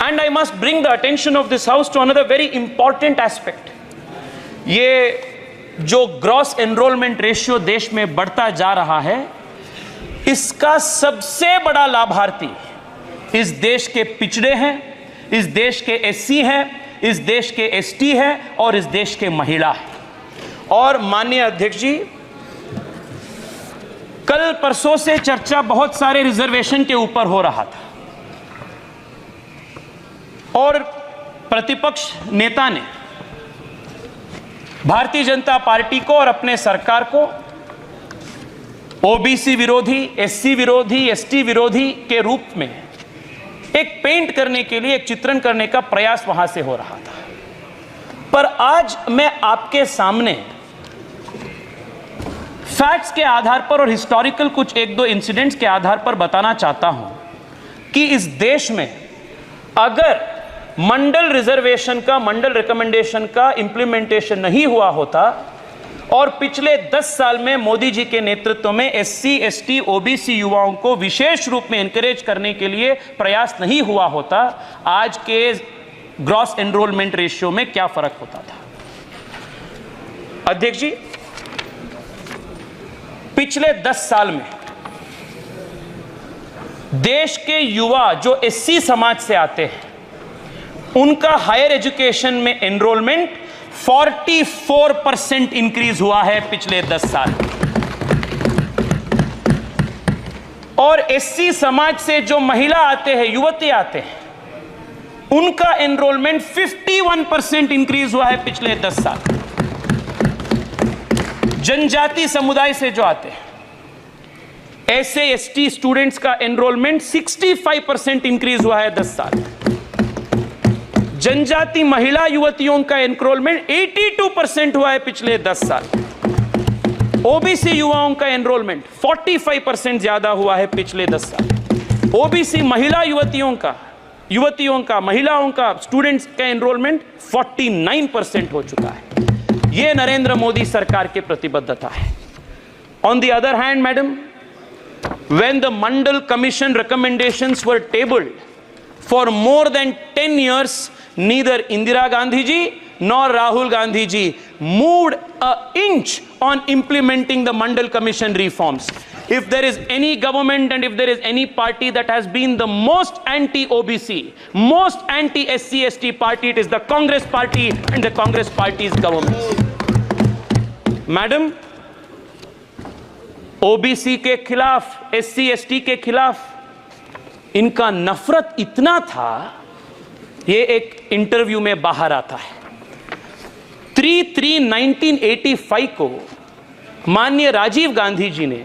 And I must bring the attention of this house to another very important aspect. ये जो gross enrolment ratio देश में बढ़ता जा रहा है, इसका सबसे बड़ा लाभार्थी इस देश के पिछड़े हैं, इस देश के एससी हैं, इस देश के एसटी हैं और इस देश के महिला हैं। और माननीय अध्यक्ष जी, कल परसों से चर्चा बहुत सारे रिजर्वेशन के ऊपर हो रहा था और प्रतिपक्ष नेता ने भारतीय जनता पार्टी को और अपने सरकार को ओबीसी विरोधी, एससी विरोधी, एसटी विरोधी के रूप में एक पेंट करने के लिए, एक चित्रण करने का प्रयास वहां से हो रहा था। पर आज मैं आपके सामने फैक्ट्स के आधार पर और हिस्टोरिकल कुछ एक दो इंसिडेंट्स के आधार पर बताना चाहता हूं कि इस देश में अगर मंडल रिजर्वेशन का, मंडल रिकमेंडेशन का इंप्लीमेंटेशन नहीं हुआ होता और पिछले 10 साल में मोदी जी के नेतृत्व में एससी, एसटी, ओबीसी युवाओं को विशेष रूप में एनकरेज करने के लिए प्रयास नहीं हुआ होता, आज के ग्रॉस एनरोलमेंट रेशियो में क्या फर्क होता था। अध्यक्ष जी, पिछले 10 साल में देश के युवा जो एससी समाज से आते हैं, उनका हायर एजुकेशन में एनरोलमेंट 44% इंक्रीज हुआ है पिछले 10 साल। और एससी समाज से जो महिला आते हैं, युवती आते हैं, उनका एनरोलमेंट 51% इंक्रीज हुआ है पिछले 10 साल। जनजाति समुदाय से जो आते हैं, ऐसे एसटी स्टूडेंट्स का एनरोलमेंट 65% इंक्रीज हुआ है 10 साल। जनजाति महिला युवतियों का एनरोलमेंट 82% हुआ है पिछले 10 साल। ओबीसी युवाओं का एनरोलमेंट 45% ज्यादा हुआ है पिछले 10 साल। ओबीसी महिला युवतियों का, महिलाओं का, स्टूडेंट्स का एनरोलमेंट 49% हो चुका है। यह नरेंद्र मोदी सरकार की प्रतिबद्धता है। On the other hand, madam, when the Mandal Commission recommendations were tabled for more than 10 years, neither Indira Gandhi ji nor Rahul Gandhi ji moved an inch on implementing the Mandal Commission reforms. If there is any government and if there is any party that has been the most anti-OBC, most anti-SC, ST party, it is the Congress party and the Congress party's government. Madam, OBC के खिलाफ, SC, ST के खिलाफ इनका नफरत इतना था, ये एक इंटरव्यू में बाहर आता है। 3/3/1985 को माननीय राजीव गांधी जी ने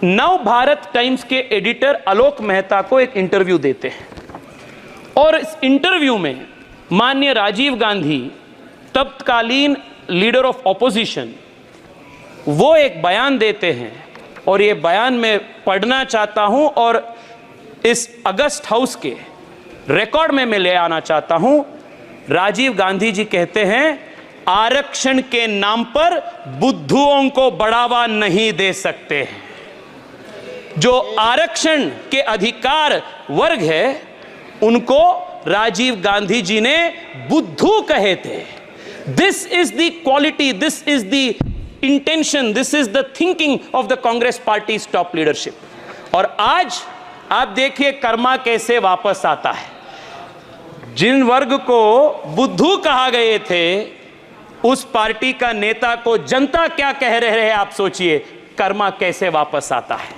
नव भारत टाइम्स के एडिटर आलोक मेहता को एक इंटरव्यू देते हैं और इस इंटरव्यू में माननीय राजीव गांधी, तत्कालीन लीडर ऑफ ऑपोजिशन, वो एक बयान देते हैं और ये बयान मैं पढ़ना चाहता हूं और इस अगस्त हाउस के रिकॉर्ड में मैं ले आना चाहता हूं। राजीव गांधी जी कहते हैं, आरक्षण के नाम पर बुद्धुओं को बढ़ावा नहीं दे सकते। जो आरक्षण के अधिकार वर्ग है, उनको राजीव गांधी जी ने बुद्धू कहे थे। This is the quality, this is the intention, this is the thinking of the Congress party top leadership. और आज आप देखिए कर्मा कैसे वापस आता है। जिन वर्ग को बुद्धू कहा गए थे, उस पार्टी का नेता को जनता क्या कह रहे हैं, आप सोचिए, कर्मा कैसे वापस आता है।